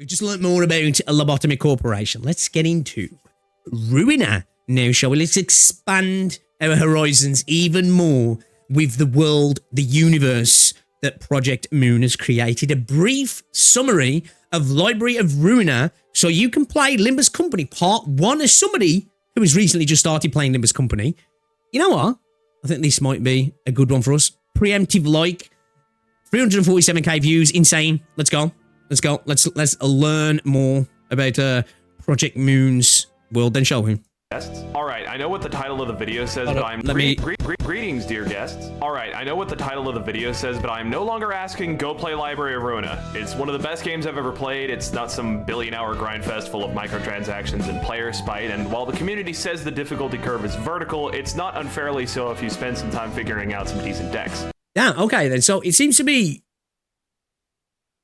We've just learned more about a lobotomy corporation. Let's get into Ruina now, shall we? Let's expand our horizons even more with the world, the universe that Project Moon has created. A brief summary of Library of Ruina so you can play Limbus Company Part 1 as somebody who has recently just started playing Limbus Company. You know what? I think this might be a good one for us. Preemptive like. 347k views. Insane. Let's go. Let's go. Let's learn more about Project Moon's world, then show him. All right, I know what the title of the video says, but I'm greetings, dear guests. All right, I know what the title of the video says, but I'm no longer asking go play Library of Ruina. It's one of the best games I've ever played. It's not some billion-hour grind fest full of microtransactions and player spite. And while the community says the difficulty curve is vertical, it's not unfairly so if you spend some time figuring out some decent decks. Yeah. Okay then. So it seems to be.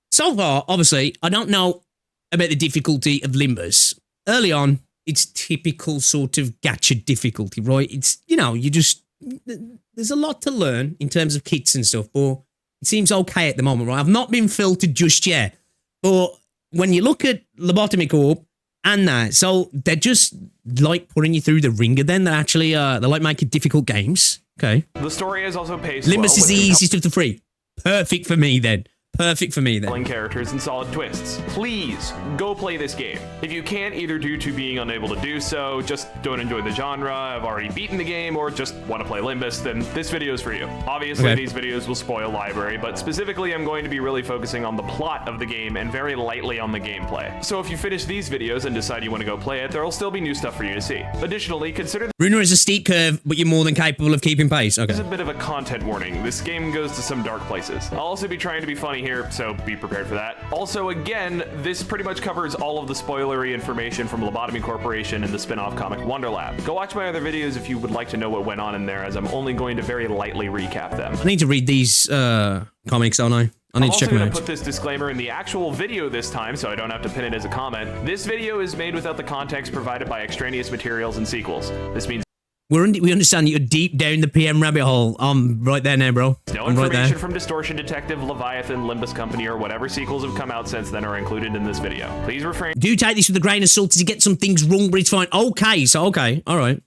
So far, obviously, I don't know about the difficulty of Limbus. Early on, it's typical sort of gacha difficulty, right? It's, you know, there's a lot to learn in terms of kits and stuff, but it seems okay at the moment, right? I've not been filtered just yet, but when you look at Lobotomy Corp and that, so they're just like putting you through the ringer then. They're actually, they like making difficult games. Okay. The story is also paced Limbus is the easiest of the three. Perfect for me then. Perfect for me then. Characters and solid twists. Please go play this game. If you can't, either due to being unable to do so, just don't enjoy the genre, have already beaten the game, or just want to play Limbus, then this video is for you. Obviously, these videos will spoil Library, but specifically I'm going to be really focusing on the plot of the game and very lightly on the gameplay. So if you finish these videos and decide you want to go play it, there will still be new stuff for you to see. Additionally, consider Ruina is a steep curve, but you're more than capable of keeping pace. Okay. There's a bit of a content warning. This game goes to some dark places. I'll also be trying to be funny here, so be prepared for that. Also, again, this pretty much covers all of the spoilery information from Lobotomy Corporation and the spin-off comic Wonder Lab. Go watch my other videos if you would like to know what went on in there, as I'm only going to very lightly recap them. I need to read these comics, don't I? I need to check them out. I'm also going to put this disclaimer in the actual video this time, so I don't have to pin it as a comment. This video is made without the context provided by extraneous materials and sequels. This means we understand you're deep down the PM rabbit hole. I'm right there now, bro. No information from Distortion Detective, Leviathan, Limbus Company, or whatever sequels have come out since then are included in this video. Please refrain. Do take this with a grain of salt as you get some things wrong, but it's fine. Okay, so okay, all right.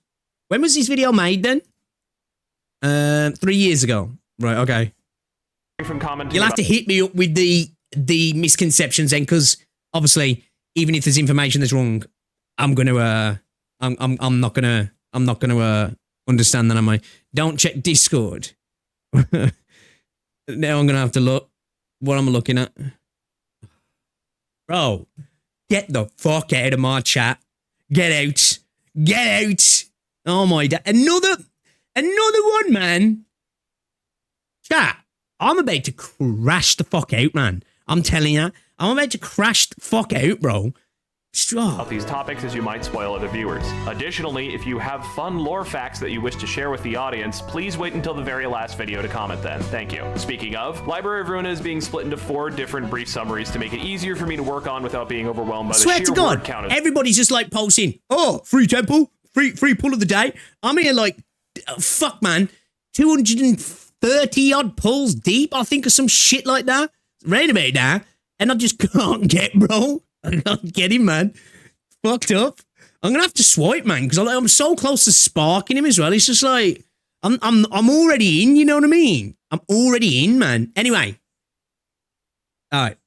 When was this video made then? 3 years ago. Right, okay. You'll have to hit me up with the misconceptions then, because obviously, even if there's information that's wrong, I'm not gonna understand that, am I? Don't check Discord. Now I'm gonna have to look what I'm looking at. Bro, get the fuck out of my chat. Get out. Get out. Oh my god. Another one, man. Chat. I'm about to crash the fuck out, man. I'm telling you. I'm about to crash the fuck out, bro. About these topics, as you might spoil other viewers. Additionally, if you have fun lore facts that you wish to share with the audience, please wait until the very last video to comment then. Thank you. Speaking of, Library of Ruina is being split into 4 different brief summaries to make it easier for me to work on without being overwhelmed by the sheer word count. Everybody's just like posting, oh, free temple, free pull of the day. I'm here like, fuck man, 230 odd pulls deep, I think, or some shit like that. Right about that. And I just can't get, bro. I can't get him, man. Fucked up. I'm gonna have to swipe, man, because I'm so close to sparking him as well. It's just like I'm already in. You know what I mean? I'm already in, man. Anyway, all right,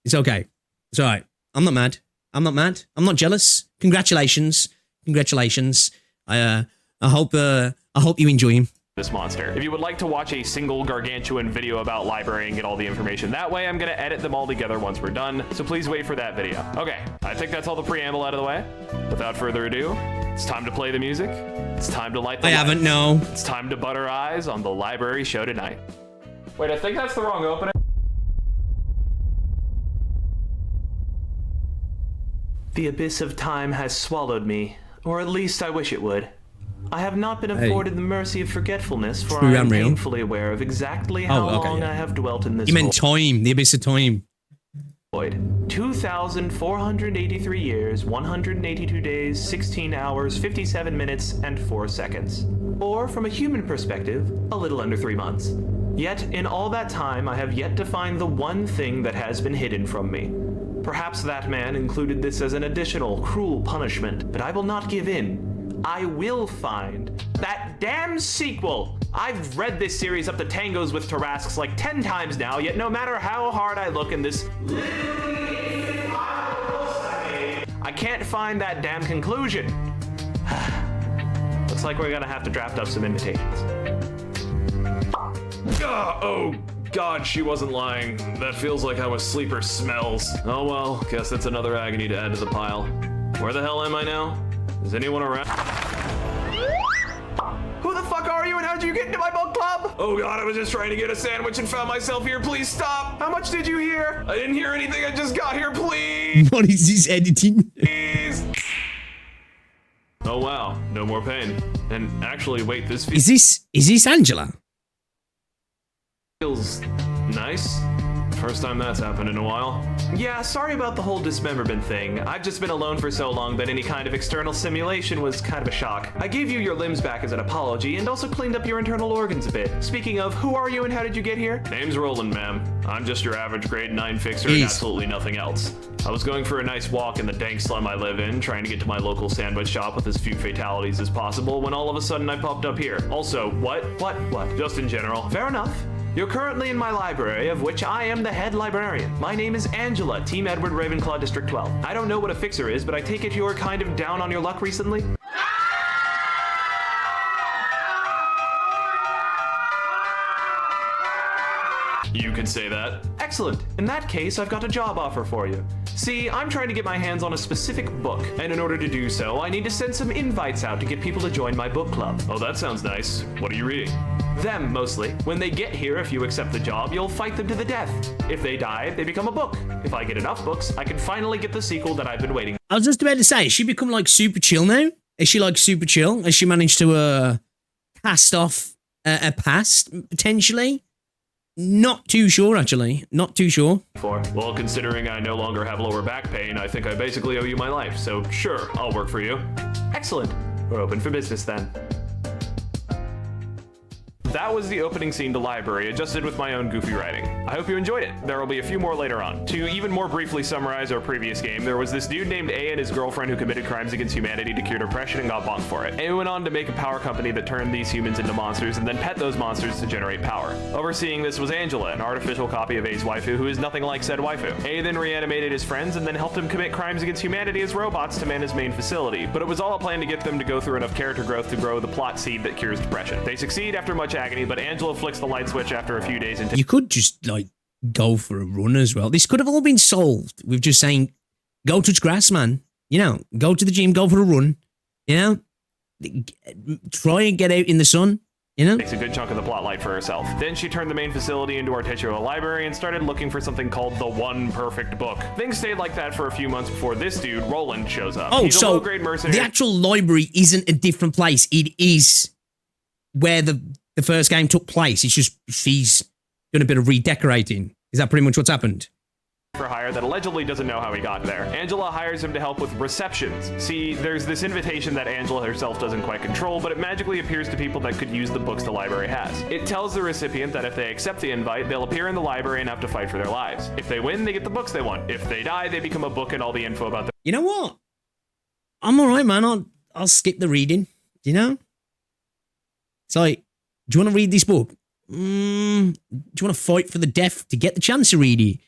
it's okay. It's all right. I'm not mad. I'm not mad. I'm not jealous. Congratulations. I hope you enjoy him. This monster. If you would like to watch a single gargantuan video about Library and get all the information that way, I'm going to edit them all together once we're done, so please wait for that video. Okay, I think that's all the preamble out of the way. Without further ado, it's time to play the music. It's time to light the lights. Haven't, no. It's time to butter eyes on the Library show tonight. Wait, I think that's the wrong opening. The abyss of time has swallowed me, or at least I wish it would. I have not been afforded the mercy of forgetfulness, for I am painfully aware of exactly how long I have dwelt in this You meant time, the abyss of time. 2,483 years, 182 days, 16 hours, 57 minutes, and 4 seconds. Or, from a human perspective, a little under 3 months. Yet, in all that time, I have yet to find the one thing that has been hidden from me. Perhaps that man included this as an additional cruel punishment, but I will not give in. I will find that damn sequel. I've read this series up to tangos with Tarrasques like 10 times now, yet no matter how hard I look in this, I can't find that damn conclusion. Looks like we're gonna have to draft up some invitations. Oh God, she wasn't lying. That feels like how a sleeper smells. Oh well, guess that's another agony to add to the pile. Where the hell am I now? Is anyone around? Who the fuck are you and how'd you get into my book club? Oh God, I was just trying to get a sandwich and found myself here. Please stop. How much did you hear? I didn't hear anything. I just got here. Please. What is this editing? Please. Oh wow, no more pain. And actually, wait, this Is this Angela? feels nice. First time that's happened in a while. Yeah, sorry about the whole dismemberment thing. I've just been alone for so long that any kind of external stimulation was kind of a shock. I gave you your limbs back as an apology and also cleaned up your internal organs a bit. Speaking of, who are you and how did you get here? Name's Roland, ma'am. I'm just your average grade 9 fixer and absolutely nothing else. I was going for a nice walk in the dank slum I live in, trying to get to my local sandwich shop with as few fatalities as possible, when all of a sudden I popped up here. Also, what? Just in general. Fair enough. You're currently in my library, of which I am the head librarian. My name is Angela, Team Edward Ravenclaw District 12. I don't know what a fixer is, but I take it you're kind of down on your luck recently? You could say that. Excellent. In that case, I've got a job offer for you. See, I'm trying to get my hands on a specific book, and in order to do so, I need to send some invites out to get people to join my book club. Oh, that sounds nice. What are you reading? Them, mostly. When they get here, if you accept the job, you'll fight them to the death. If they die, they become a book. If I get enough books, I can finally get the sequel that I've been waiting. I was just about to say, has she become like super chill now? Is she like super chill? Has she managed to cast off a past, potentially? Not too sure, actually. Not too sure. Well, considering I no longer have lower back pain, I think I basically owe you my life. So sure, I'll work for you. Excellent. We're open for business then. That was the opening scene to Library, adjusted with my own goofy writing. I hope you enjoyed it. There will be a few more later on. To even more briefly summarize our previous game, there was this dude named A and his girlfriend who committed crimes against humanity to cure depression and got bonked for it. A went on to make a power company that turned these humans into monsters and then pet those monsters to generate power. Overseeing this was Angela, an artificial copy of A's waifu who is nothing like said waifu. A then reanimated his friends and then helped him commit crimes against humanity as robots to man his main facility. But it was all a plan to get them to go through enough character growth to grow the plot seed that cures depression. They succeed after much agony, but Angela flicks the light switch after a few days into— You could just, like, go for a run as well. This could have all been solved with just saying, go touch grass, man. You know, go to the gym, go for a run. You know? Try and get out in the sun. You know? Takes a good chunk of the plot light for herself. Then she turned the main facility into our titular library and started looking for something called the One Perfect Book. Things stayed like that for a few months before this dude, Roland, shows up. Oh, He's so a low-grade mercenary. the actual library isn't a different place. It is where the first game took place. It's just she's done a bit of redecorating. Is that pretty much what's happened? For hire that allegedly doesn't know how he got there. Angela hires him to help with receptions. See, there's this invitation that Angela herself doesn't quite control, but it magically appears to people that could use the books the library has. It tells the recipient that if they accept the invite, they'll appear in the library and have to fight for their lives. If they win, they get the books they want. If they die, they become a book and all the info about them. You know what? I'm all right, man. I'll skip the reading. You know? It's like, do you want to read this book? Do you want to fight for the death to get the chance to read it?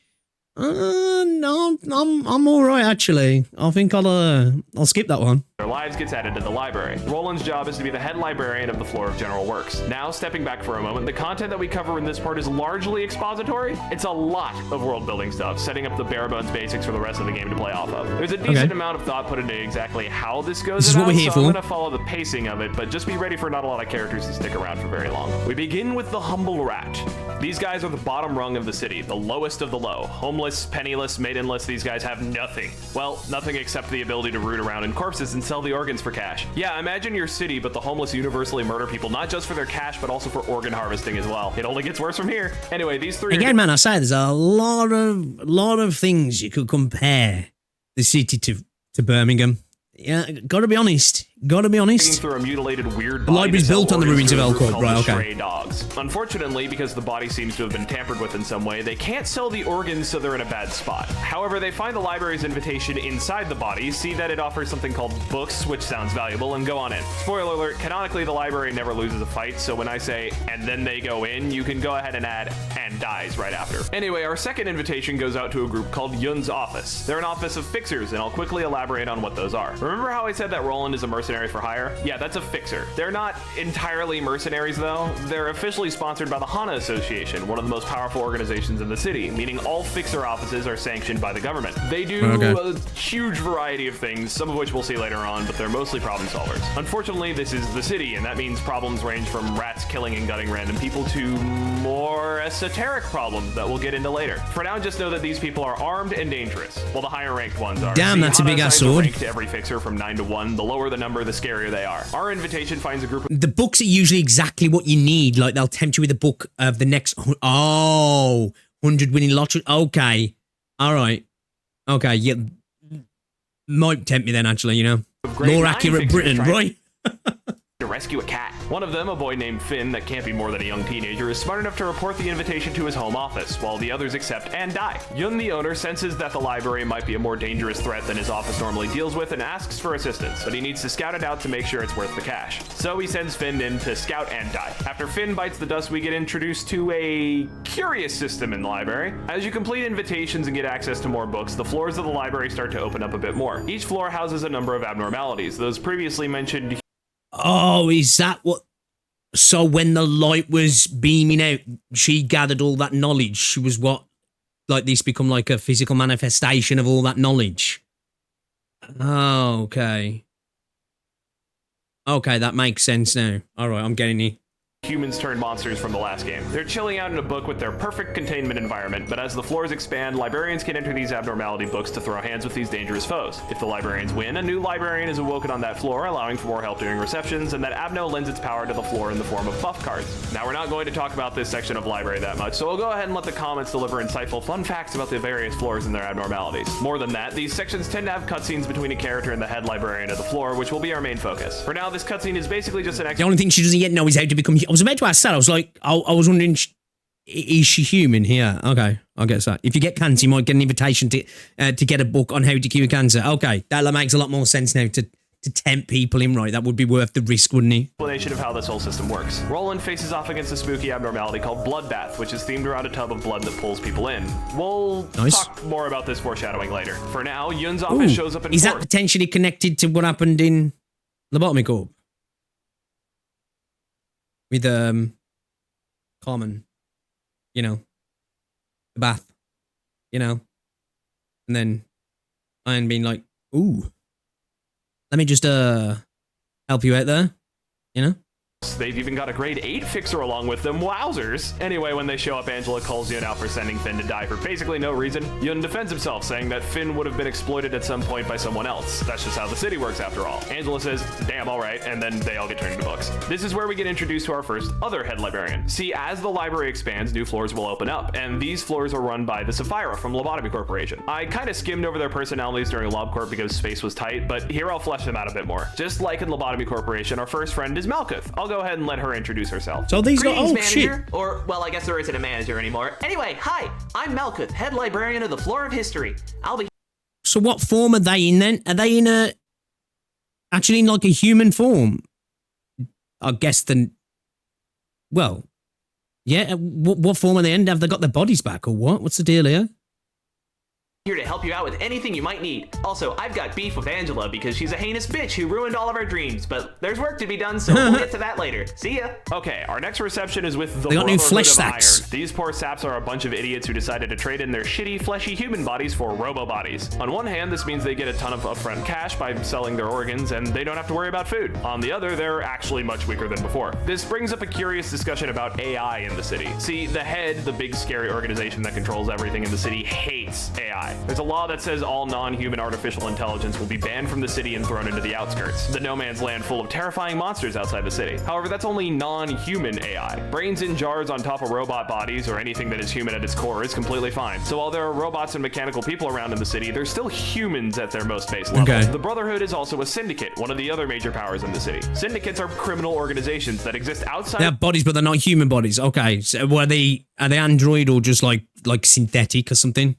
No, I'm all right, actually. I think I'll skip that one. Their lives gets added to the library. Roland's job is to be the head librarian of the floor of general works. Now, stepping back for a moment, the content that we cover in this part is largely expository. It's a lot of world building stuff, setting up the bare bones basics for the rest of the game to play off of. There's a decent amount of thought put into exactly how this goes. This is what we're here for. I'm gonna follow the pacing of it, but just be ready for not a lot of characters to stick around for very long. We begin with the humble rat. These guys are the bottom rung of the city, the lowest of the low. Homeless, penniless, maidenless, these guys have nothing. Well, nothing except the ability to root around in corpses and sell the organs for cash. Yeah, imagine your city, but the homeless universally murder people, not just for their cash, but also for organ harvesting as well. It only gets worse from here. Anyway, these three— Again, man, I say there's a lot of things you could compare the city to Birmingham. Yeah, gotta be honest. Gotta be honest. through a mutilated weird The library's built on the ruins of Elcorp, Elcorp, right, okay. Stray dogs. Unfortunately, because the body seems to have been tampered with in some way, they can't sell the organs, so they're in a bad spot. However, they find the library's invitation inside the body, see that it offers something called books, which sounds valuable, and go on in. Spoiler alert, canonically the library never loses a fight, so when I say, and then they go in, you can go ahead and add, and dies right after. Anyway, our second invitation goes out to a group called Yun's Office. They're an office of fixers, and I'll quickly elaborate on what those are. Remember how I said that Roland is a mercenary for hire? Yeah, that's a fixer. They're not entirely mercenaries though. They're officially sponsored by the Hana Association, one of the most powerful organizations in the city, meaning all fixer offices are sanctioned by the government. They do a huge variety of things, some of which we'll see later on, but they're mostly problem solvers. Unfortunately, this is the city, and that means problems range from rats killing and gutting random people to more esoteric problems that we'll get into later. For now, just know that these people are armed and dangerous, while the higher ranked ones are. Damn, that's a big ass sword. To every fixer from 9 to 1. The lower the number, the scarier they are. Our invitation finds a group of the books are usually exactly what you need. Like, they'll tempt you with a book of the next... Oh, 100 winning lottery. Okay. All right. Okay, yeah. Might tempt me then, actually, you know. More accurate Britain, right? To rescue a cat. One of them, a boy named Finn that can't be more than a young teenager, is smart enough to report the invitation to his home office, while the others accept and die. Yun, the owner, senses that the library might be a more dangerous threat than his office normally deals with and asks for assistance, but he needs to scout it out to make sure it's worth the cash. So he sends Finn in to scout and die. After Finn bites the dust, we get introduced to a curious system in the library. As you complete invitations and get access to more books, the floors of the library start to open up a bit more. Each floor houses a number of abnormalities. Those previously mentioned. Oh, is that what... So when the light was beaming out, she gathered all that knowledge. She was what? Like, this become like a physical manifestation of all that knowledge. Oh, okay. Okay, that makes sense now. All right, I'm getting it. Humans turned monsters from the last game. They're chilling out in a book with their perfect containment environment, but as the floors expand, librarians can enter these abnormality books to throw hands with these dangerous foes. If the librarians win, a new librarian is awoken on that floor, allowing for more help during receptions, and that Abno lends its power to the floor in the form of buff cards. Now, we're not going to talk about this section of library that much, so we'll go ahead and let the comments deliver insightful fun facts about the various floors and their abnormalities. More than that, these sections tend to have cutscenes between a character and the head librarian of the floor, which will be our main focus. For now, this cutscene is basically just an The only thing she doesn't yet know is how to become... I was about to ask that. I was like, I was wondering, is she human here? Okay, I guess that. If you get cancer, you might get an invitation to get a book on how to cure cancer. Okay, that makes a lot more sense now to tempt people in, right? That would be worth the risk, wouldn't it? Explanation of how this whole system works. Roland faces off against a spooky abnormality called Bloodbath, which is themed around a tub of blood that pulls people in. We'll talk more about this foreshadowing later. For now, Yun's office shows up in Is that potentially connected to what happened in Lobotomy Corp? With Carmen, you know, the bath, you know, and then Iron being like, ooh, let me just help you out there, you know. They've even got a grade 8 fixer along with them. Wowzers! Anyway, when they show up, Angela calls Yun out for sending Finn to die for basically no reason. Yun defends himself, saying that Finn would have been exploited at some point by someone else. That's just how the city works after all. Angela says, damn, alright, and then they all get turned into books. This is where we get introduced to our first other head librarian. See, as the library expands, new floors will open up, and these floors are run by the Sapphira from Lobotomy Corporation. I kind of skimmed over their personalities during LobCorp because space was tight, but here I'll flesh them out a bit more. Just like in Lobotomy Corporation, our first friend is Malkuth. I'll go ahead and let her introduce herself. So these got manager, shit. Or, well, I guess there isn't a manager anymore. Anyway, hi, I'm Malkuth, head librarian of the Floor of History. I'll be... So what form are they in then? Are they in actually in like a human form? I guess well, yeah, what form are they in? Have they got their bodies back or what? What's the deal here? Here to help you out with anything you might need. Also, I've got beef with Angela because she's a heinous bitch who ruined all of our dreams, but there's work to be done, so we'll get to that later. See ya. Okay, our next reception is with the They got new Brotherhood flesh of sacks. Iron. These poor saps are a bunch of idiots who decided to trade in their shitty, fleshy human bodies for robo bodies. On one hand, this means they get a ton of upfront cash by selling their organs, and they don't have to worry about food. On the other, they're actually much weaker than before. This brings up a curious discussion about AI in the city. See, the head, the big scary organization that controls everything in the city, hates AI. AI. There's a law that says all non-human artificial intelligence will be banned from the city and thrown into the outskirts, the no man's land full of terrifying monsters outside the city. However, that's only non-human AI. Brains in jars on top of robot bodies or anything that is human at its core is completely fine. So while there are robots and mechanical people around in the city, they're still humans at their most base level. Okay. The Brotherhood is also a syndicate, one of the other major powers in the city. Syndicates are criminal organizations that exist outside. They have bodies, but they're not human bodies. Okay, so are they android or just like synthetic or something?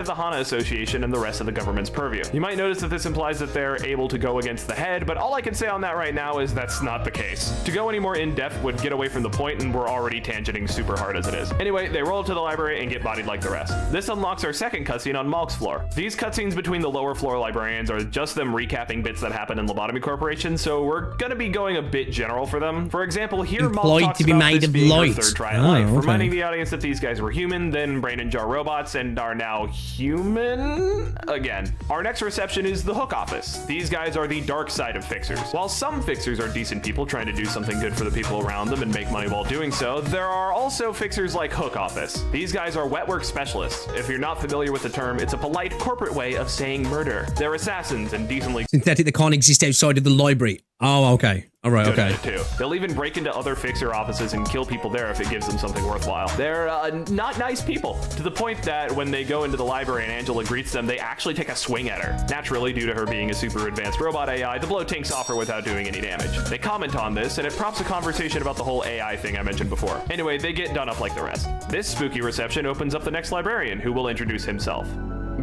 The HANA Association and the rest of the government's purview. You might notice that this implies that they're able to go against the head, but all I can say on that right now is that's not the case. To go any more in-depth would get away from the point, and we're already tangenting super hard as it is. Anyway, they roll to the library and get bodied like the rest. This unlocks our second cutscene on Malk's floor. These cutscenes between the lower floor librarians are just them recapping bits that happen in Lobotomy Corporation, so we're gonna be going a bit general for them. For example, here Malk talks to be about made this of being her light. third try in Oh, life, okay. reminding the audience that these guys were human, then brain and jar robots, and are now human again. Our next reception is the Hook Office. These guys are the dark side of fixers. While some fixers are decent people trying to do something good for the people around them and make money while doing so, there are also fixers like Hook Office. These guys are wet work specialists. If you're not familiar with the term, it's a polite corporate way of saying murder. They're assassins and decently Synthetic that can't exist outside of the library. Oh, okay. All right, good okay. at it too. They'll even break into other fixer offices and kill people there if it gives them something worthwhile. They're not nice people, to the point that when they go into the library and Angela greets them, they actually take a swing at her. Naturally, due to her being a super advanced robot AI, the blow tanks off her without doing any damage. They comment on this, and it prompts a conversation about the whole AI thing I mentioned before. Anyway, they get done up like the rest. This spooky reception opens up the next librarian, who will introduce himself.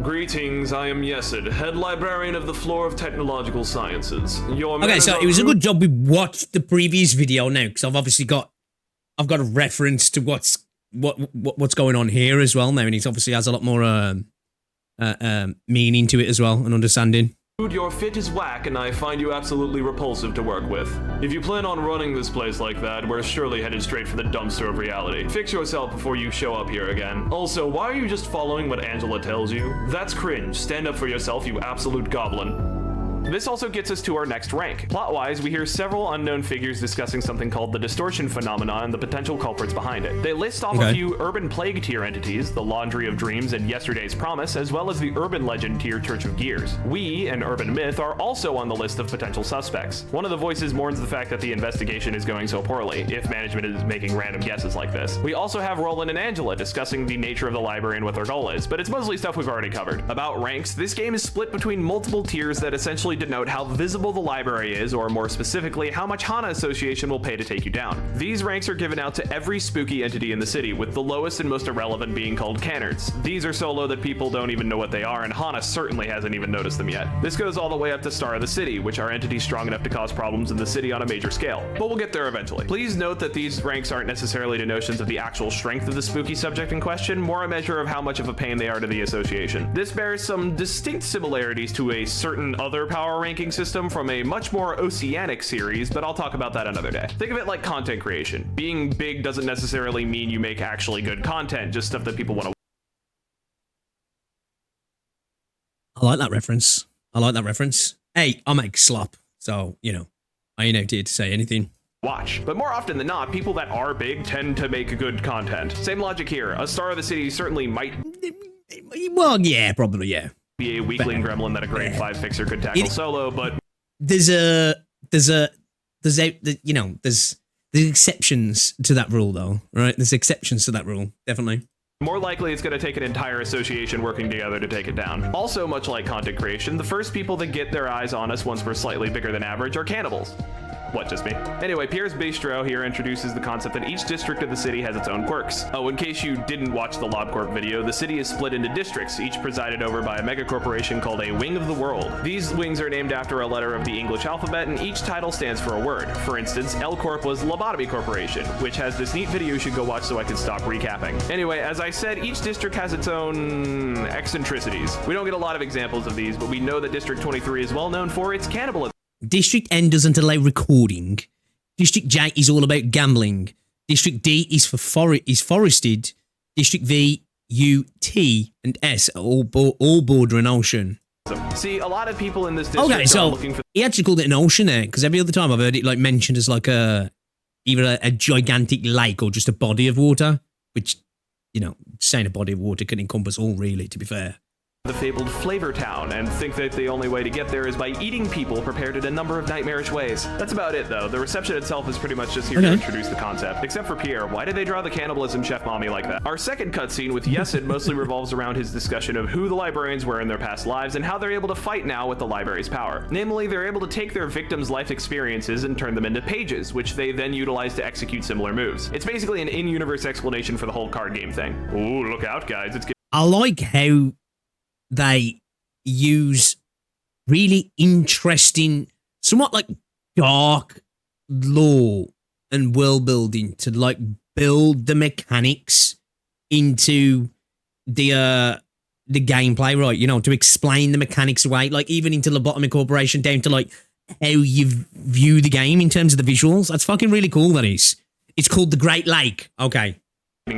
Greetings, I am Yesod, head librarian of the floor of technological sciences. Okay, so it was a good job we watched the previous video now, because I've obviously got a reference to what's going on here as well now, and it obviously has a lot more meaning to it as well, and understanding. Your fit is whack, and I find you absolutely repulsive to work with. If you plan on running this place like that, we're surely headed straight for the dumpster of reality. Fix yourself before you show up here again. Also, why are you just following what Angela tells you? That's cringe. Stand up for yourself, you absolute goblin. This also gets us to our next rank. Plot-wise, we hear several unknown figures discussing something called the distortion phenomenon and the potential culprits behind it. They list off a few urban plague tier entities, the Laundry of Dreams and Yesterday's Promise, as well as the urban legend tier Church of Gears. We, an urban myth, are also on the list of potential suspects. One of the voices mourns the fact that the investigation is going so poorly, if management is making random guesses like this. We also have Roland and Angela discussing the nature of the library and what their goal is, but it's mostly stuff we've already covered. About ranks, this game is split between multiple tiers that essentially denote how visible the library is, or more specifically, how much HANA Association will pay to take you down. These ranks are given out to every spooky entity in the city, with the lowest and most irrelevant being called Cannards. These are so low that people don't even know what they are, and HANA certainly hasn't even noticed them yet. This goes all the way up to Star of the City, which are entities strong enough to cause problems in the city on a major scale. But we'll get there eventually. Please note that these ranks aren't necessarily denotions of the actual strength of the spooky subject in question, more a measure of how much of a pain they are to the association. This bears some distinct similarities to a certain other power ranking system from a much more oceanic series, but I'll talk about that another day. Think of it like content creation. Being big doesn't necessarily mean you make actually good content, just stuff that people want to I like that reference. Hey, I make slop, so, you know, I ain't out here to say anything. watch. But more often than not, people that are big tend to make good content. Same logic here. A Star of the City certainly might Well, yeah, probably, yeah. be a weakling gremlin that a grade 5 fixer could tackle solo, but there's exceptions to that rule, though, right? There's exceptions to that rule, definitely. more likely it's going to take an entire association working together to take it down. Also, much like content creation, the first people that get their eyes on us once we're slightly bigger than average are cannibals. What, just me? Anyway, Pierre's Bistro here introduces the concept that each district of the city has its own quirks. Oh, in case you didn't watch the LobCorp video, the city is split into districts, each presided over by a megacorporation called a Wing of the World. These wings are named after a letter of the English alphabet, and each title stands for a word. For instance, L Corp was Lobotomy Corporation, which has this neat video you should go watch so I can stop recapping. Anyway, as I said, each district has its own eccentricities. We don't get a lot of examples of these, but we know that District 23 is well known for its cannibalism. District N doesn't allow recording. District J is all about gambling. District D is forested. District V, U, T, and S are all border an ocean. See, a lot of people in this district are looking for... he actually called it an ocean there, because every other time I've heard it like mentioned as like either a gigantic lake or just a body of water, which, you know, saying a body of water can encompass all, really, to be fair. the fabled Flavor Town and think that the only way to get there is by eating people prepared in a number of nightmarish ways. That's about it, though. The reception itself is pretty much just here to introduce the concept. Except for Pierre, why did they draw the cannibalism chef mommy like that? Our second cutscene with Yesod mostly revolves around his discussion of who the librarians were in their past lives and how they're able to fight now with the library's power. Namely, they're able to take their victims' life experiences and turn them into pages, which they then utilize to execute similar moves. It's basically an in-universe explanation for the whole card game thing. Ooh, look out, guys. It's I like how they use really interesting, somewhat like dark lore and world building to like build the mechanics into the gameplay, right? You know, to explain the mechanics away, like even into Lobotomy Corporation, down to like how you view the game in terms of the visuals. That's fucking really cool, that is. It's called the Great Lake. Okay.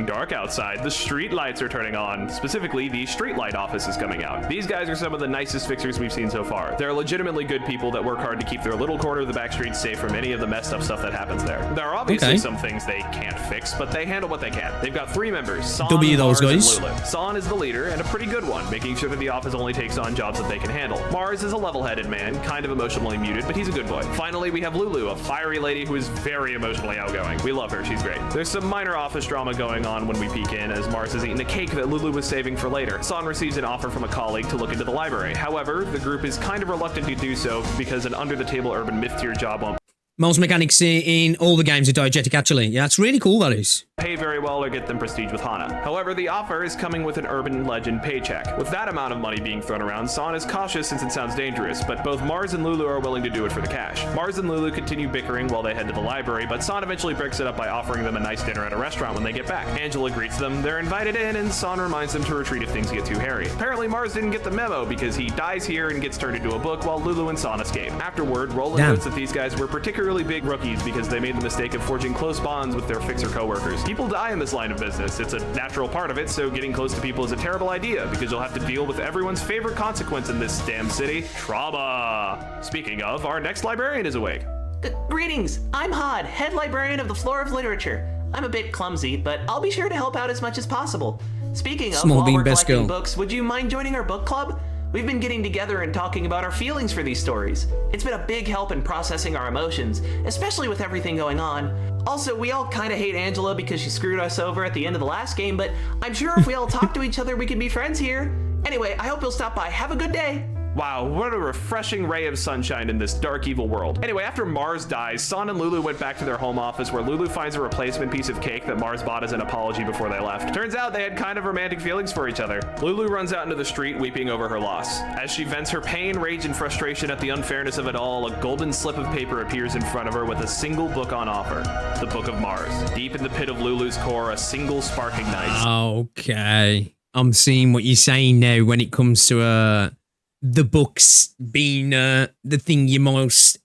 dark outside, the street lights are turning on. Specifically, the Streetlight Office is coming out. These guys are some of the nicest fixers we've seen so far. They're legitimately good people that work hard to keep their little corner of the back streets safe from any of the messed up stuff that happens there. There are obviously some things they can't fix, but they handle what they can. They've got 3 members, San, Mars, and Lulu. San is the leader and a pretty good one, making sure that the office only takes on jobs that they can handle. Mars is a level-headed man, kind of emotionally muted, but he's a good boy. Finally, we have Lulu, a fiery lady who is very emotionally outgoing. We love her, she's great. There's some minor office drama going on when we peek in, as Mars is eating a cake that Lulu was saving for later. San receives an offer from a colleague to look into the library. However, the group is kind of reluctant to do so because an under-the-table urban myth tier job won't most mechanics in all the games are diegetic, actually. Yeah, that's really cool, that is. Pay very well or get them prestige with Hana. However, the offer is coming with an urban legend paycheck. With that amount of money being thrown around, San is cautious since it sounds dangerous, but both Mars and Lulu are willing to do it for the cash. Mars and Lulu continue bickering while they head to the library, but San eventually breaks it up by offering them a nice dinner at a restaurant when they get back. Angela greets them, they're invited in, and San reminds them to retreat if things get too hairy. Apparently, Mars didn't get the memo because he dies here and gets turned into a book while Lulu and San escape. Afterward, Roland notes that these guys were particularly big rookies because they made the mistake of forging close bonds with their fixer coworkers. People die in this line of business. It's a natural part of it, so getting close to people is a terrible idea because you'll have to deal with everyone's favorite consequence in this damn city, trauma. Speaking of, our next librarian is awake. Greetings, I'm Hod, head librarian of the Floor of Literature. I'm a bit clumsy, but I'll be sure to help out as much as possible. Speaking of, while we're collecting books, would you mind joining our book club? We've been getting together and talking about our feelings for these stories. It's been a big help in processing our emotions, especially with everything going on. Also, we all kind of hate Angela because she screwed us over at the end of the last game, but I'm sure if we all talk to each other, we can be friends here. Anyway, I hope you'll stop by. Have a good day. Wow, what a refreshing ray of sunshine in this dark, evil world. Anyway, after Mars dies, San and Lulu went back to their home office where Lulu finds a replacement piece of cake that Mars bought as an apology before they left. Turns out they had kind of romantic feelings for each other. Lulu runs out into the street weeping over her loss. As she vents her pain, rage, and frustration at the unfairness of it all, a golden slip of paper appears in front of her with a single book on offer. The Book of Mars. Deep in the pit of Lulu's core, a single spark ignites. Okay. I'm seeing what you're saying now when it comes to the books being the thing you most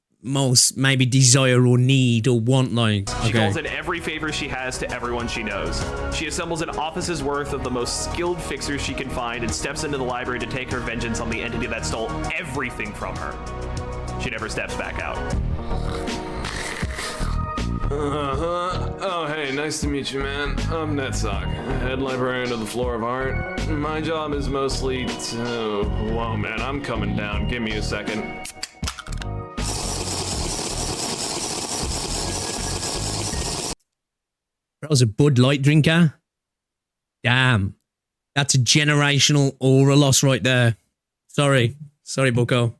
maybe desire or need or want, like. She calls in every favor she has to everyone she knows. She assembles an office's worth of the most skilled fixers she can find and steps into the library to take her vengeance on the entity that stole everything from her. She never steps back out. Oh, hey, nice to meet you, man. I'm Netsock, head librarian of the Floor of Art. My job is mostly to... Whoa, man, I'm coming down. Give me a second. That was a Bud Light drinker? Damn. That's a generational aura loss right there. Sorry. Sorry, bucko.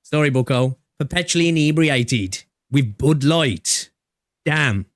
Sorry, bucko. Perpetually inebriated with Bud Light. Damn.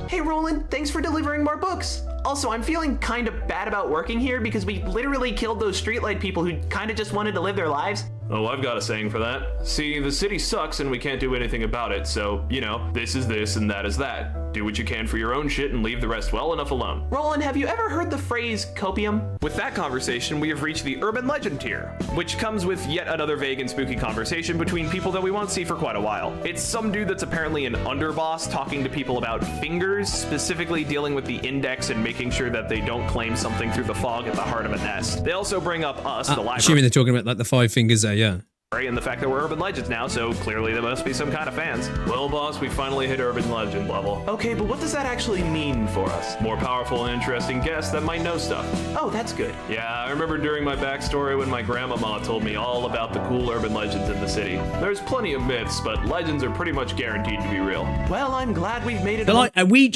Hey Roland, thanks for delivering more books. Also, I'm feeling kind of bad about working here because we literally killed those streetlight people who kind of just wanted to live their lives. Oh, I've got a saying for that. See, the city sucks and we can't do anything about it, so, you know, this is this and that is that. Do what you can for your own shit and leave the rest well enough alone. Roland, have you ever heard the phrase copium? With that conversation, we have reached the urban legend tier, which comes with yet another vague and spooky conversation between people that we won't see for quite a while. It's some dude that's apparently an underboss talking to people about fingers, specifically dealing with the index and making sure that they don't claim something through the fog at the heart of a nest. They also bring up us, the library. Assuming they're talking about like the 5 fingers there, yeah. and the fact that we're urban legends now, so clearly there must be some kind of fans. Well, boss, we finally hit urban legend level. Okay, but what does that actually mean for us? More powerful and interesting guests that might know stuff. Oh, that's good. Yeah, I remember during my backstory when my grandmama told me all about the cool urban legends in the city. There's plenty of myths, but legends are pretty much guaranteed to be real. Well, I'm glad we've made it. So like, are we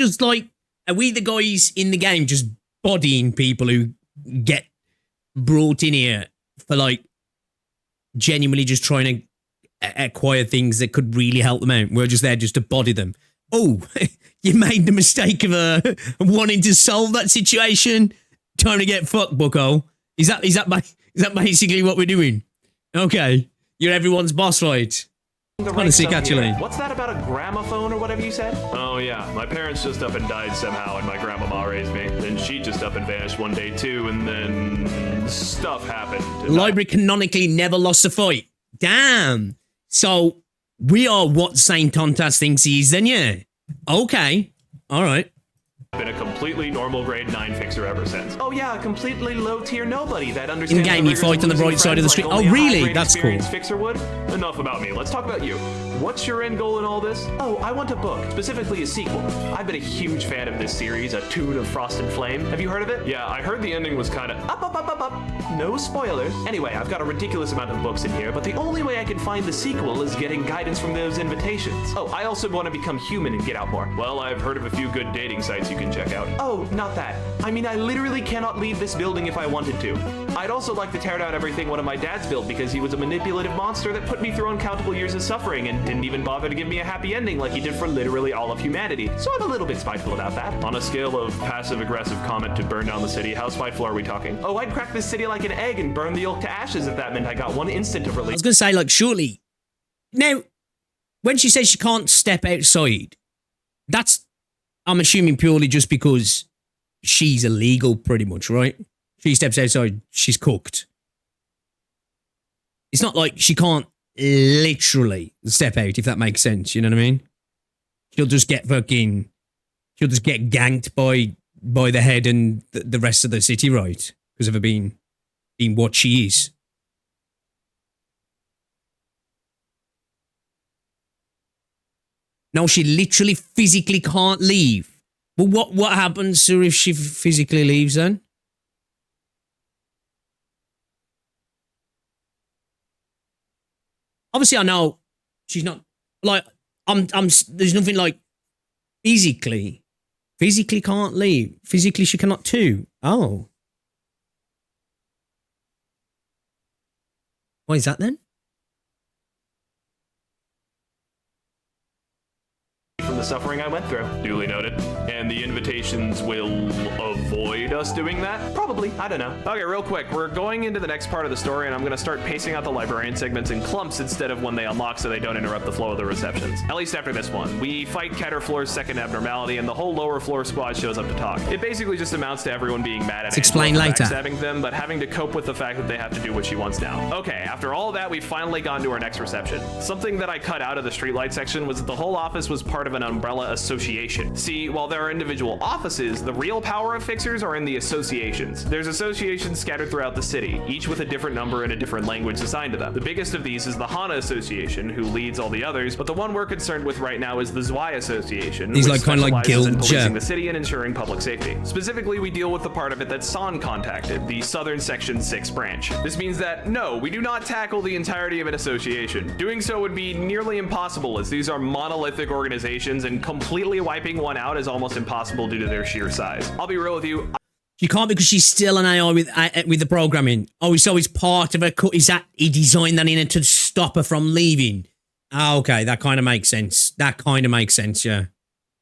the guys in the game just bodying people who get brought in here for like genuinely just trying to acquire things that could really help them out? We're just there just to body them. Oh, you made the mistake of wanting to solve that situation? Time to get fucked, bucko. Is that basically what we're doing? Okay, you're everyone's boss, right? Kind of sick, actually. What's that about a gramophone or whatever you said? Oh yeah, my parents just up and died somehow, and my grandmama raised me. Then she just up and vanished one day too, and then stuff happened. Library canonically never lost a fight. Damn. So we are what Saint Tontas thinks he is, then, yeah. Okay. All right. Been a completely normal grade 9 fixer ever since. Oh yeah, a completely low tier nobody that understands. In game, you fight on the bright side of the street. Like oh really? That's cool. Fixer would. Enough about me. Let's talk about you. What's your end goal in all this? Oh, I want a book, specifically a sequel. I've been a huge fan of this series, A Tune of Frost and Flame. Have you heard of it? Yeah, I heard the ending was kind of up. No spoilers. Anyway, I've got a ridiculous amount of books in here, but the only way I can find the sequel is getting guidance from those invitations. Oh, I also want to become human and get out more. Well, I've heard of a few good dating sites you can check out. Oh, not that. I mean, I literally cannot leave this building if I wanted to. I'd also like to tear down everything one of my dads built because he was a manipulative monster that put me through uncountable years of suffering and didn't even bother to give me a happy ending like he did for literally all of humanity. So I'm a little bit spiteful about that. On a scale of passive-aggressive comment to burn down the city, how spiteful are we talking? Oh, I'd crack this city like an egg and burn the oak to ashes if that meant I got one instant of I relief. was going to say, like, surely. Now, when she says she can't step outside, that's, I'm assuming, purely just because she's illegal, pretty much, right? She steps outside, she's cooked. It's not like she can't literally step out, if that makes sense, you know what I mean? She'll just get ganked by the head and the rest of the city, right? Because of her being what she is. No, she literally physically can't leave. But what happens to her if she physically leaves then? Obviously, I know she's not like there's nothing like physically can't leave. Physically, she cannot too. Oh, what is that then? From the suffering I went through. Duly noted. And the invitations will avoid us doing that? Probably. I don't know. Okay, real quick. We're going into the next part of the story, and I'm going to start pacing out the librarian segments in clumps instead of when they unlock so they don't interrupt the flow of the receptions. At least after this one. We fight Keter Floor's second abnormality, and the whole lower floor squad shows up to talk. It basically just amounts to everyone being mad at explain later. Backstabbing them, but having to cope with the fact that they have to do what she wants now. Okay, after all that, we've finally gone to our next reception. Something that I cut out of the Streetlight section was that the whole office was part of an umbrella association. See, while there are individual offices, the real power of fixers are in the associations. There's associations scattered throughout the city, each with a different number and a different language assigned to them. The biggest of these is the Hana Association, who leads all the others, but the one we're concerned with right now is the Zwei Association. He's like kind of like guild, in policing the city and ensuring public safety. Specifically, we deal with the part of it that San contacted, the Southern Section 6 branch. This means that, no, we do not tackle the entirety of an association. Doing so would be nearly impossible, as these are monolithic organizations, and completely wiping one out is almost impossible due to their sheer size. I'll be real with you. She can't because she's still an AI with the programming. Oh, so it's part of her. Is that he designed that in it to stop her from leaving? Oh, okay, that kind of makes sense. Yeah.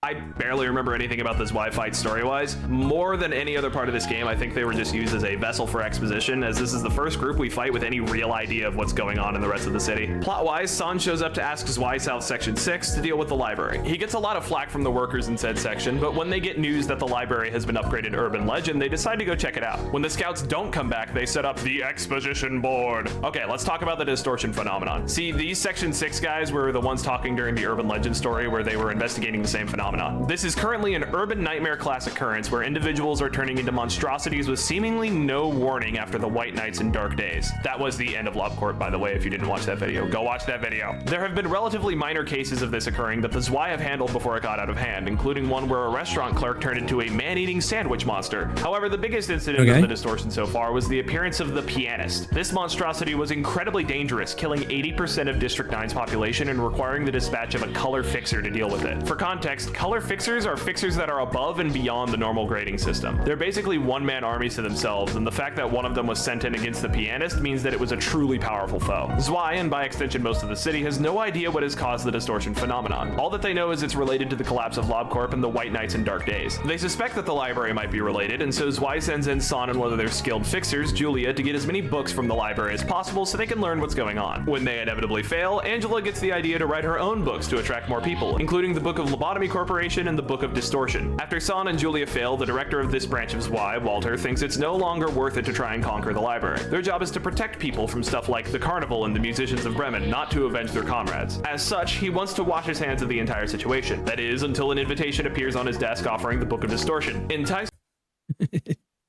I barely remember anything about this Wi-Fi story-wise. More than any other part of this game, I think they were just used as a vessel for exposition, as this is the first group we fight with any real idea of what's going on in the rest of the city. Plot-wise, San shows up to ask Zwei South Section 6 to deal with the library. He gets a lot of flack from the workers in said section, but when they get news that the library has been upgraded to urban legend, they decide to go check it out. When the scouts don't come back, they set up the exposition board. Okay, let's talk about the distortion phenomenon. See, these Section 6 guys were the ones talking during the urban legend story where they were investigating the same phenomenon. phenomenon. This is currently an urban nightmare class occurrence where individuals are turning into monstrosities with seemingly no warning after the white nights and dark days. That was the end of LobCorp, by the way, if you didn't watch that video. Go watch that video. There have been relatively minor cases of this occurring that the Zwei have handled before it got out of hand, including one where a restaurant clerk turned into a man-eating sandwich monster. However, the biggest incident of the distortion so far was the appearance of the pianist. This monstrosity was incredibly dangerous, killing 80% of District 9's population and requiring the dispatch of a color fixer to deal with it. For context, color fixers are fixers that are above and beyond the normal grading system. They're basically one-man armies to themselves, and the fact that one of them was sent in against the pianist means that it was a truly powerful foe. Zwei, and by extension most of the city, has no idea what has caused the distortion phenomenon. All that they know is it's related to the collapse of LobCorp and the white nights and dark days. They suspect that the library might be related, and so Zwei sends in Son and one of their skilled fixers, Julia, to get as many books from the library as possible so they can learn what's going on. When they inevitably fail, Angela gets the idea to write her own books to attract more people, including the Book of Lobotomy Corporation and the Book of Distortion. After Son and Julia fail, the director of this branch of Zwei, Walter, thinks it's no longer worth it to try and conquer the library. Their job is to protect people from stuff like the Carnival and the musicians of Bremen, not to avenge their comrades. As such, he wants to wash his hands of the entire situation. That is, until an invitation appears on his desk offering the Book of Distortion. Enticed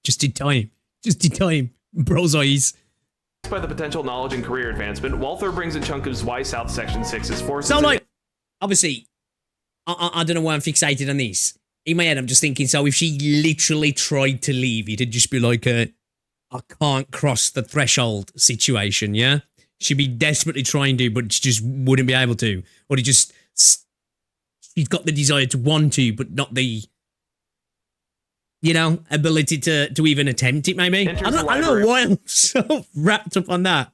Just in time. Just in time. Bro's eyes. by the potential knowledge and career advancement, Walther brings a chunk of Zwei South Section 6's forces. So, like, obviously, I don't know why I'm fixated on this. In my head, I'm just thinking, so if she literally tried to leave, it'd just be like a I can't cross the threshold situation, yeah? She'd be desperately trying to, but she just wouldn't be able to. Or he just, she's got the desire to want to, but not the, you know, ability to even attempt it, maybe. I don't know why I'm so wrapped up on that.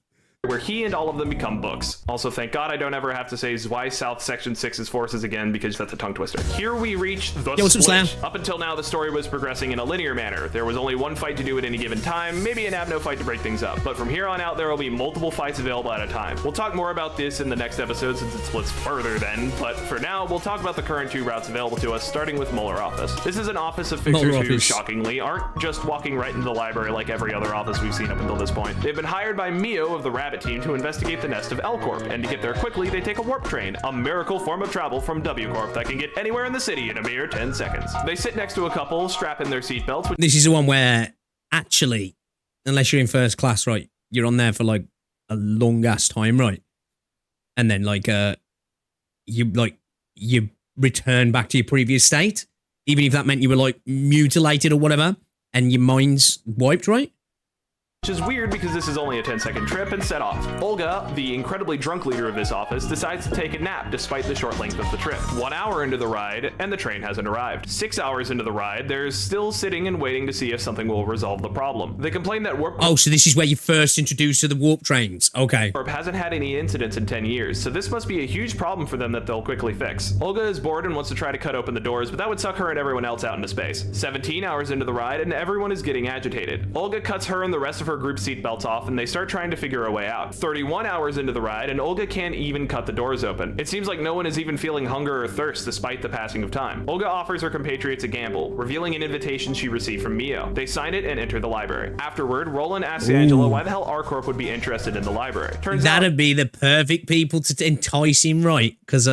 Where he and all of them become books. Also, thank God I don't ever have to say Zwei South Section 6's forces again, because that's a tongue twister. Here we reach the split. Up until now, the story was progressing in a linear manner. There was only one fight to do at any given time, maybe an Abno fight to break things up. But from here on out, there will be multiple fights available at a time. We'll talk more about this in the next episode since it splits further then, but for now, we'll talk about the current two routes available to us, starting with Molar Office. This is an office of fixers who, shockingly, aren't just walking right into the library like every other office we've seen up until this point. They've been hired by Mio of the Rabbit Team to investigate the nest of L-Corp, and to get there quickly, they take a warp train, a miracle form of travel from W-Corp that can get anywhere in the city in a mere 10 seconds. They sit next to a couple, strap in their seatbelts. This is the one where, actually, unless you're in first class, right, you're on there for, like, a long-ass time, right? And then, like, you return back to your previous state, even if that meant you were, like, mutilated or whatever, and your mind's wiped, right? Which is weird because this is only a 10-second trip and set off. Olga, the incredibly drunk leader of this office, decides to take a nap despite the short length of the trip. 1 hour into the ride, and the train hasn't arrived. 6 hours into the ride, they're still sitting and waiting to see if something will resolve the problem. They complain that Warp Oh, so this is where you first introduced to the warp trains. Okay. Corp hasn't had any incidents in 10 years, so this must be a huge problem for them that they'll quickly fix. Olga is bored and wants to try to cut open the doors, but that would suck her and everyone else out into space. 17 hours into the ride, and everyone is getting agitated. Olga cuts her and the rest of her group seatbelts off, and they start trying to figure a way out. 31 hours into the ride, and Olga can't even cut the doors open. It seems like no one is even feeling hunger or thirst despite the passing of time. Olga offers her compatriots a gamble, revealing an invitation she received from Mio. They sign it and enter the library. Afterward, Roland asks Angela why the hell R-Corp would be interested in the library. Turns out that'd be the perfect people to entice him, right? Because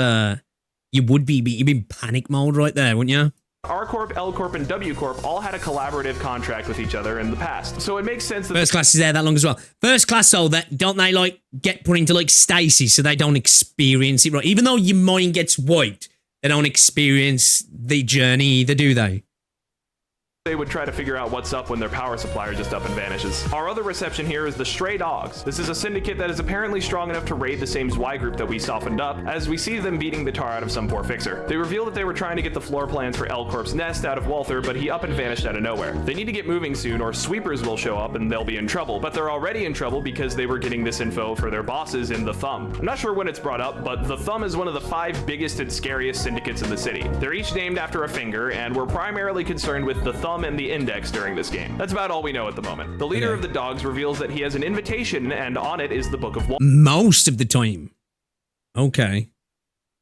you'd be in panic mode right there, wouldn't you? R-Corp, L-Corp, and W-Corp all had a collaborative contract with each other in the past, so it makes sense that First Class is there that long as well. First Class, though, that don't they, like, get put into, like, stasis so they don't experience it, right? Even though your mind gets wiped, they don't experience the journey either, do they? they would try to figure out what's up when their power supplier just up and vanishes. Our other reception here is the Stray Dogs. This is a syndicate that is apparently strong enough to raid the same Zwei group that we softened up, as we see them beating the tar out of some poor fixer. They reveal that they were trying to get the floor plans for L-Corp's nest out of Walther, but he up and vanished out of nowhere. They need to get moving soon or sweepers will show up and they'll be in trouble, but they're already in trouble because they were getting this info for their bosses in the Thumb. I'm not sure when it's brought up, but the Thumb is one of the 5 biggest and scariest syndicates in the city. They're each named after a finger, and we're primarily concerned with the Thumb and the Index during this game. That's about all we know at the moment. The leader of the dogs reveals that he has an invitation, and on it is the Book of Most of the time. Okay.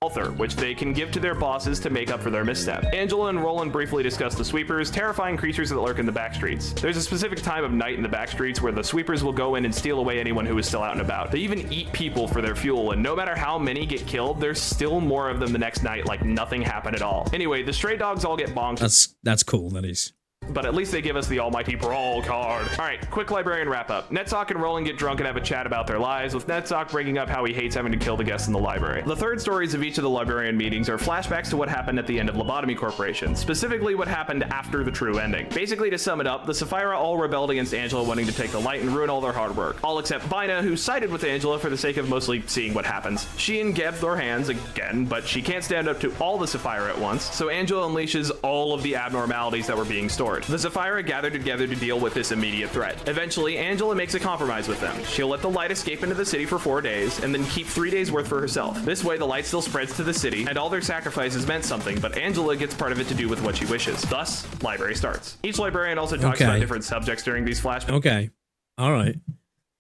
which they can give to their bosses to make up for their misstep. Angela and Roland briefly discuss the sweepers, terrifying creatures that lurk in the back streets. There's a specific time of night in the back streets where the sweepers will go in and steal away anyone who is still out and about. They even eat people for their fuel, and no matter how many get killed, there's still more of them the next night like nothing happened at all. Anyway, the stray dogs all get bonked. That's cool, that is. But at least they give us the almighty brawl card. All right, quick librarian wrap up. Netsock and Roland get drunk and have a chat about their lives, with Netsock bringing up how he hates having to kill the guests in the library. The third stories of each of the librarian meetings are flashbacks to what happened at the end of Lobotomy Corporation, specifically what happened after the true ending. Basically, to sum it up, the Sapphira all rebelled against Angela wanting to take the light and ruin all their hard work, all except Bina, who sided with Angela for the sake of mostly seeing what happens. She and Geb throw hands again, but she can't stand up to all the Sapphira at once, so Angela unleashes all of the abnormalities that were being stored. The Sapphira gather together to deal with this immediate threat. Eventually, Angela makes a compromise with them. She'll let the light escape into the city for 4 days, and then keep 3 days worth for herself. This way, the light still spreads to the city, and all their sacrifices meant something, but Angela gets part of it to do with what she wishes. Thus, library starts. Each librarian also talks about different subjects during these flashbacks. Okay. All right.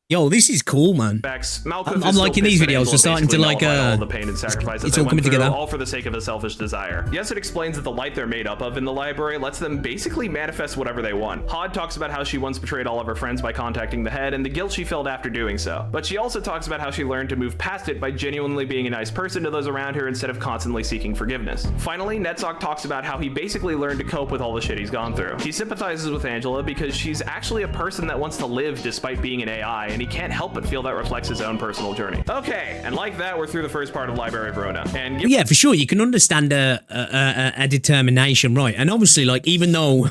Yo, this is cool, man. I'm liking these videos. They're starting to like all the pain and sacrifice it's all coming together, all for the sake of a selfish desire. Yesod explains that the light they're made up of in the library lets them basically manifest whatever they want. Hod talks about how she once betrayed all of her friends by contacting the head and the guilt she felt after doing so. But she also talks about how she learned to move past it by genuinely being a nice person to those around her instead of constantly seeking forgiveness. Finally, Netsock talks about how he basically learned to cope with all the shit he's gone through. He sympathizes with Angela because she's actually a person that wants to live despite being an AI, and he can't help but feel that reflects his own personal journey. Okay, and like that, we're through the first part of Library of Ruina. And yeah, for sure, you can understand a determination, right? And obviously, like, even though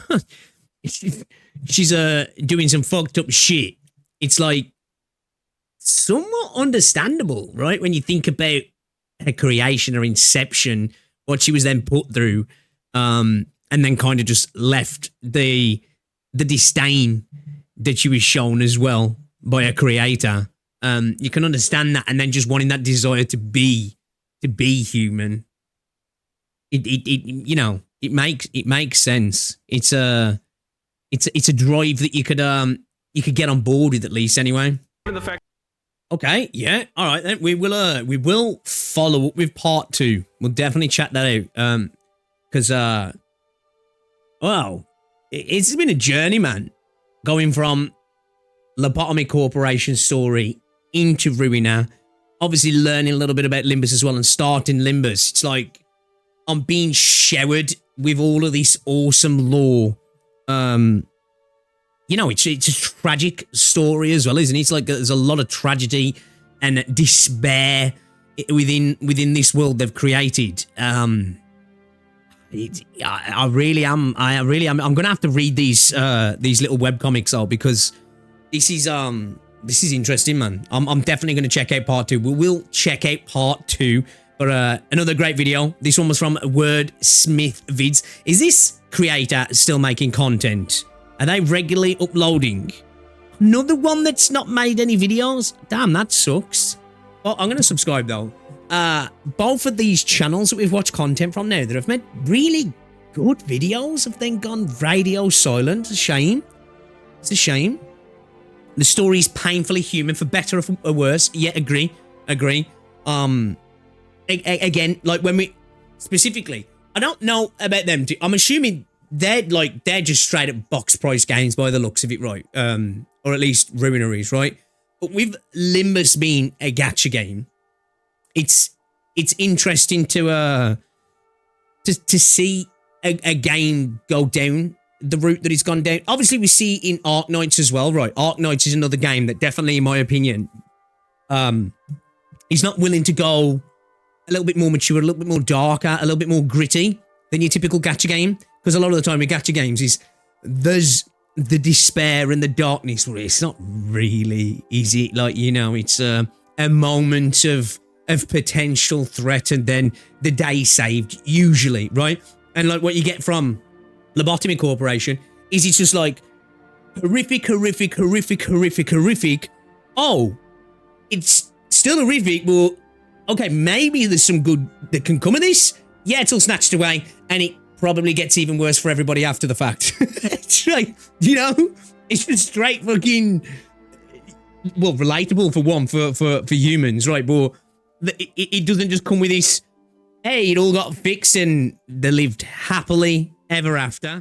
she's doing some fucked up shit, it's like somewhat understandable, right? When you think about her creation, her inception, what she was then put through, and then kind of just left the disdain that she was shown as well by a creator. You can understand that, and then just wanting that desire to be human. It makes sense. It's a drive that you could get on board with, at least, anyway. Okay, yeah, all right then. We will follow up with part 2. We'll definitely check that out. Because wow, it's been a journey, man, going from Lobotomy Corporation story into Ruina, obviously learning a little bit about Limbus as well, and starting Limbus. It's like I'm being showered with all of this awesome lore. It's a tragic story as well, isn't it? It's like there's a lot of tragedy and despair within this world they've created. I really am. I'm gonna have to read these little webcomics out, because this is interesting, man. I'm definitely going to check out part 2. We will check out part 2. But another great video. This one was from Wordsmith Vids. Is this creator still making content? Are they regularly uploading? Another one that's not made any videos? Damn, that sucks. Well, I'm going to subscribe, though. Both of these channels that we've watched content from now that have made really good videos have then gone radio silent. It's a shame. It's a shame. The story's painfully human, for better or for worse. Yeah, agree. Again, like when we specifically, I don't know about them too. I'm assuming they're just straight up box price games by the looks of it, right? Or at least Ruinaries, right? But with Limbus being a gacha game, it's interesting to see a game go down the route that it's gone down. Obviously, we see in Arc Knights as well, right? Arc Knights is another game that definitely, in my opinion, he's not willing to go a little bit more mature, a little bit more darker, a little bit more gritty than your typical gacha game. Because a lot of the time with gacha games there's the despair and the darkness where it's not really easy. Like, it's a moment of potential threat, and then the day saved, usually, right? And like what you get from Lobotomy Corporation is it's just like horrific. Oh, it's still horrific, but okay, maybe there's some good that can come of this. Yeah, it's all snatched away, and it probably gets even worse for everybody after the fact. It's like, it's just straight fucking, well, relatable for one, for humans, right? But it doesn't just come with this hey, it all got fixed and they lived happily ever after.